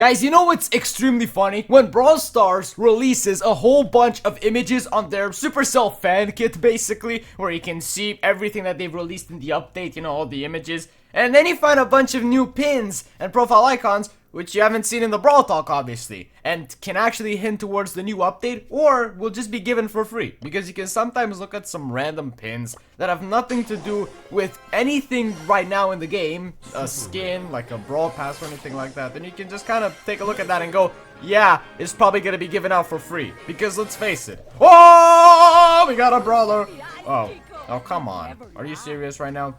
Guys, you know what's extremely funny? When Brawl Stars releases a whole bunch of images on their Supercell fan kit, basically, where you can see everything that they've released in the update, you know, all the images, and then you find a bunch of new pins and profile icons, which you haven't seen in the Brawl Talk, obviously, and can actually hint towards the new update, or will just be given for free, because you can sometimes look at some random pins that have nothing to do with anything right now in the game, a skin, like a Brawl Pass or anything like that, then you can just kind of take a look at that and go, yeah, it's probably gonna be given out for free, because let's face it, oh, we got a Brawler, oh, come on, are you serious right now?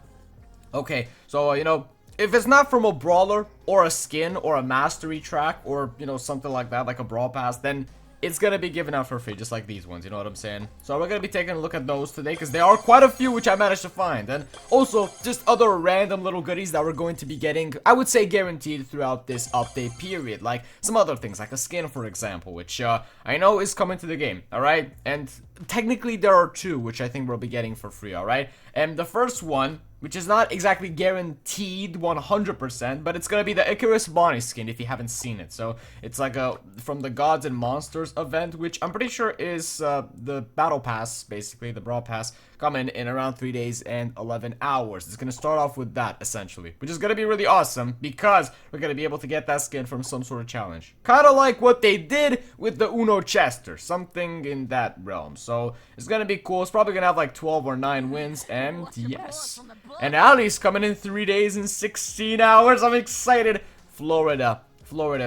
Okay, so, you know, if it's not from a Brawler, or a skin, or a mastery track, or, you know, something like that, like a Brawl Pass, then it's gonna be given out for free, just like these ones, you know what I'm saying? So we're gonna be taking a look at those today, because there are quite a few which I managed to find, and also, just other random little goodies that we're going to be getting, I would say guaranteed throughout this update period, like some other things, like a skin, for example, which, I know is coming to the game, alright? And technically there are two, which I think we'll be getting for free, alright? And the first one, which is not exactly guaranteed 100%, but it's gonna be the Icarus Bonnie skin if you haven't seen it. So it's like a from the Gods and Monsters event, which I'm pretty sure is the Battle Pass, basically the Brawl Pass, coming in around 3 days and 11 hours. It's gonna start off with that essentially, which is gonna be really awesome because we're gonna be able to get that skin from some sort of challenge, kind of like what they did with the Uno Chester, something in that realm. So it's gonna be cool. It's probably gonna have like 12 or 9 wins, and yes. And Ali's coming in 3 days and 16 hours. I'm excited. Florida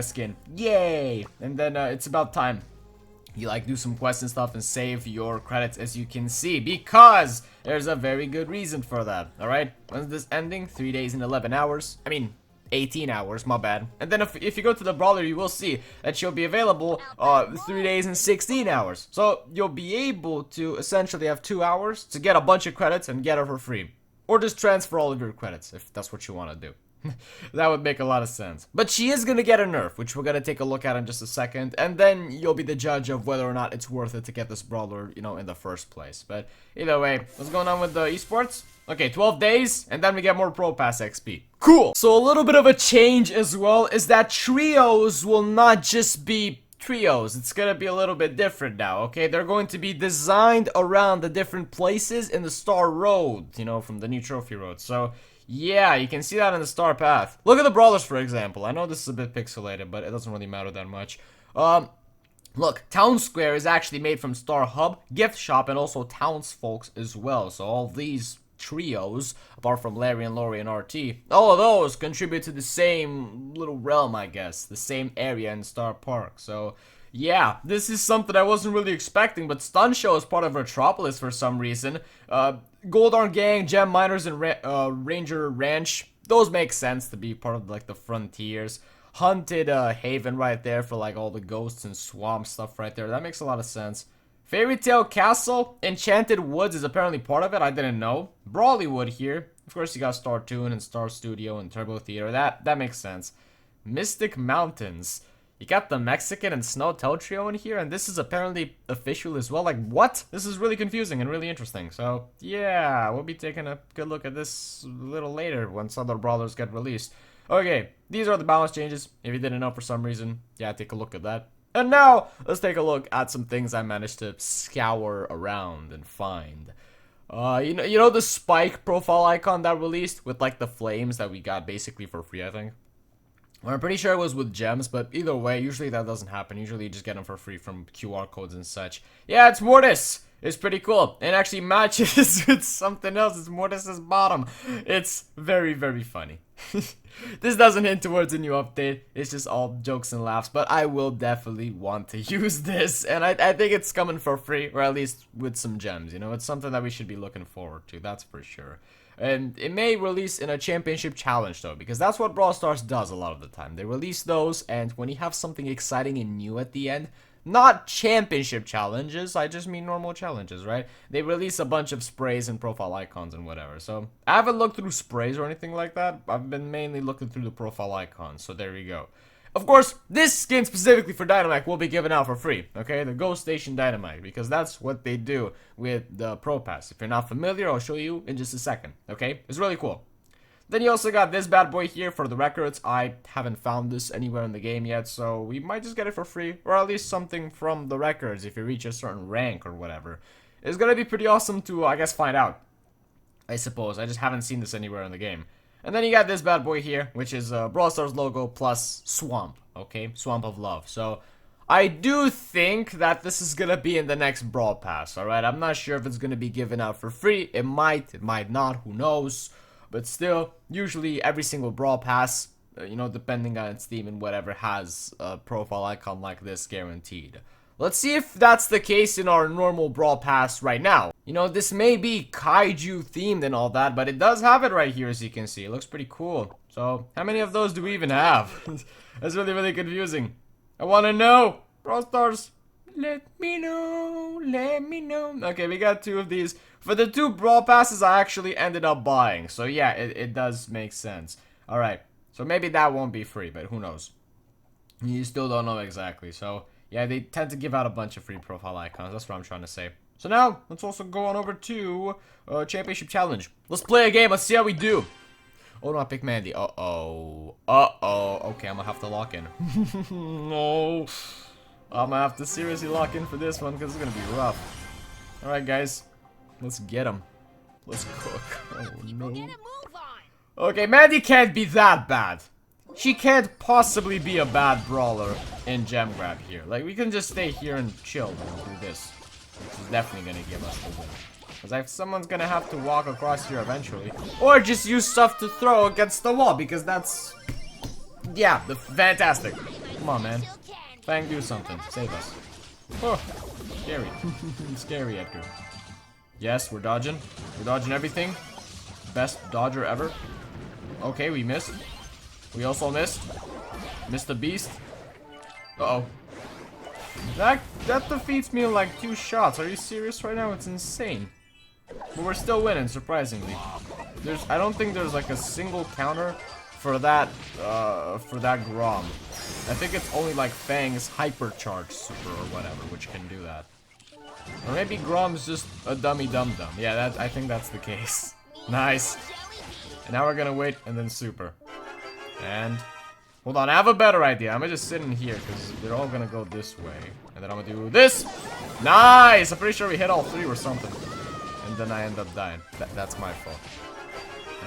skin. Yay. And then it's about time you like do some quests and stuff and save your credits, as you can see, because there's a very good reason for that. Alright, when's this ending? 3 days and 11 hours. I mean 18 hours, my bad. And then if you go to the Brawler, you will see that she'll be available 3 days and 16 hours. So you'll be able to essentially have 2 hours to get a bunch of credits and get her for free. Or just transfer all of your credits, if that's what you want to do. That would make a lot of sense. But she is going to get a nerf, which we're going to take a look at in just a second. And then you'll be the judge of whether or not it's worth it to get this Brawler, you know, in the first place. But either way, what's going on with the esports? Okay, 12 days, and then we get more Pro Pass XP. Cool! So a little bit of a change as well is that trios will not just be trios. It's gonna be a little bit different now, okay? They're going to be designed around the different places in the Starr Road, you know, from the new trophy road. So yeah, you can see that in the Starr Path. Look at the Brawlers, for example. I know this is a bit pixelated, but it doesn't really matter that much. Look, Town Square is actually made from Starr Hub, Gift Shop, and also Townsfolk as well. So all these trios, apart from Larry and Lori and RT, all of those contribute to the same little realm, I guess, the same area in Starr Park. So yeah, this is something I wasn't really expecting, but Stun Show is part of Metropolis for some reason. Goldarn Gang, Gem Miners, and Ranger Ranch, those make sense to be part of like the Frontiers. Haunted Haven right there for like all the ghosts and swamp stuff right there. That makes a lot of sense. Fairy Tale Castle, Enchanted Woods is apparently part of it. I didn't know. Brawlywood here. Of course, you got Star Toon and Star Studio and Turbo Theater. That makes sense. Mystic Mountains. You got the Mexican and Snow Toe Trio in here, and this is apparently official as well. Like, what? This is really confusing and really interesting. So, yeah, we'll be taking a good look at this a little later once other Brawlers get released. Okay, these are the balance changes. If you didn't know for some reason, yeah, take a look at that. And now, let's take a look at some things I managed to scour around and find. You know the Spike profile icon that released with like the flames that we got basically for free, I think? Well, I'm pretty sure it was with gems, but either way, usually that doesn't happen. Usually you just get them for free from QR codes and such. Yeah, it's Mortis! It's pretty cool. It actually matches with something else. It's Mortis's bottom. It's very, very funny. This doesn't hint towards a new update. It's just all jokes and laughs. But I will definitely want to use this. And I think it's coming for free. Or at least with some gems. You know, it's something that we should be looking forward to. That's for sure. And it may release in a championship challenge though, because that's what Brawl Stars does a lot of the time. They release those, and when you have something exciting and new at the end, not championship challenges, I just mean normal challenges, right? They release a bunch of sprays and profile icons and whatever. So I haven't looked through sprays or anything like that. I've been mainly looking through the profile icons, so there you go. Of course, this skin specifically for Dynamite will be given out for free, okay? The Ghost Station Dynamite, because that's what they do with the Pro Pass. If you're not familiar, I'll show you in just a second, okay? It's really cool. Then you also got this bad boy here for the records. I haven't found this anywhere in the game yet, so we might just get it for free, or at least something from the records if you reach a certain rank or whatever. It's gonna be pretty awesome to, I guess, find out. I suppose. I just haven't seen this anywhere in the game. And then you got this bad boy here, which is Brawl Stars logo plus Swamp, okay? Swamp of Love. So, I do think that this is gonna be in the next Brawl Pass, alright? I'm not sure if it's gonna be given out for free. It might not, who knows? But still, usually every single Brawl Pass, you know, depending on its theme and whatever, has a profile icon like this guaranteed. Let's see if that's the case in our normal Brawl Pass right now. You know, this may be kaiju themed and all that, but it does have it right here, as you can see. It looks pretty cool. So, how many of those do we even have? That's really confusing. I want to know. Brawl Stars, let me know, let me know. Okay, we got 2 of these. For the 2 Brawl Passes, I actually ended up buying. So yeah, it does make sense. Alright, so maybe that won't be free, but who knows. You still don't know exactly, so... yeah, they tend to give out a bunch of free profile icons. That's what I'm trying to say. So now, let's also go on over to Championship Challenge. Let's play a game. Let's see how we do. Oh, no, I picked Mandy. Uh-oh. Okay, I'm gonna have to lock in. No. I'm gonna have to seriously lock in for this one because it's gonna be rough. Alright, guys. Let's get him. Let's cook. Oh, no. Okay, Mandy can't be that bad. She can't possibly be a bad brawler in Gem Grab here. Like, we can just stay here and chill and do this. Which is definitely gonna give us the win. Because someone's gonna have to walk across here eventually. Or just use stuff to throw against the wall, because that's... yeah, fantastic. Come on, man. Fang, do something. Save us. Oh, scary. Scary, Edgar. Yes, we're dodging. We're dodging everything. Best dodger ever. Okay, we missed. We also missed. Missed the beast. Uh-oh. That defeats me in like 2 shots. Are you serious right now? It's insane. But we're still winning, surprisingly. I don't think there's like a single counter for that Grom. I think it's only like Fang's hypercharge super or whatever, which can do that. Or maybe Grom's just a dummy dum-dum. Yeah, I think that's the case. Nice. And now we're gonna wait and then super. And hold on, I have a better idea. I'm gonna just sit in here because they're all gonna go this way. And then I'm gonna do this. Nice! I'm pretty sure we hit all 3 or something. And then I end up dying. That's my fault.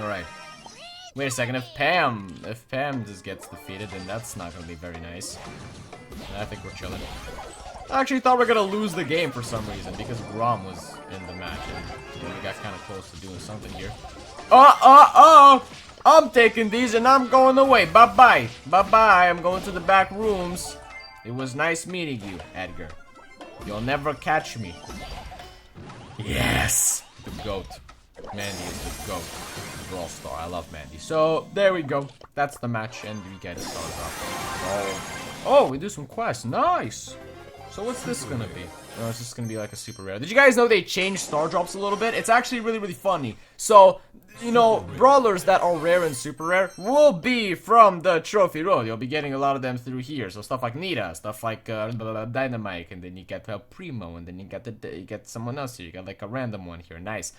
Alright. Wait a second, if Pam just gets defeated, then that's not gonna be very nice. I think we're chilling. I actually thought we were gonna lose the game for some reason because Grom was in the match and we got kind of close to doing something here. I'm taking these and I'm going away. Bye-bye. Bye-bye. I'm going to the back rooms. It was nice meeting you, Edgar. You'll never catch me. Yes! The GOAT. Mandy is the GOAT. Brawl Star. I love Mandy. So, there we go. That's the match and we get a star drop. Oh, we do some quests. Nice! So what's this gonna be? Oh, it's just gonna be like a super rare. Did you guys know they changed star drops a little bit? It's actually really funny. So, you know, brawlers that are rare and super rare will be from the trophy road. You'll be getting a lot of them through here. So stuff like Nita, stuff like Dynamite, and then you get Primo, and then you get someone else here. You got like a random one here. Nice.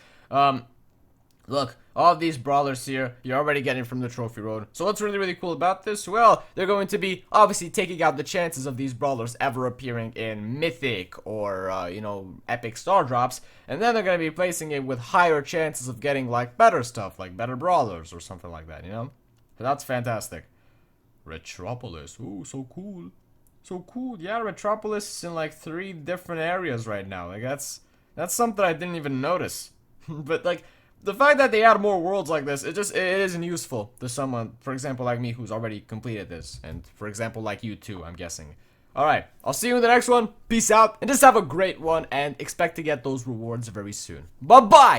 Look, all of these brawlers here, you're already getting from the trophy road. So what's really cool about this? Well, they're going to be obviously taking out the chances of these brawlers ever appearing in mythic or, you know, epic star drops. And then they're going to be placing it with higher chances of getting, like, better stuff, like better brawlers or something like that, you know? So that's fantastic. Retropolis, ooh, so cool. So cool. Yeah, Retropolis is in, like, 3 different areas right now. Like, that's something I didn't even notice. But, like... the fact that they add more worlds like this, it isn't useful to someone, for example, like me, who's already completed this. And, for example, like you too, I'm guessing. Alright, I'll see you in the next one. Peace out, and just have a great one, and expect to get those rewards very soon. Bye-bye!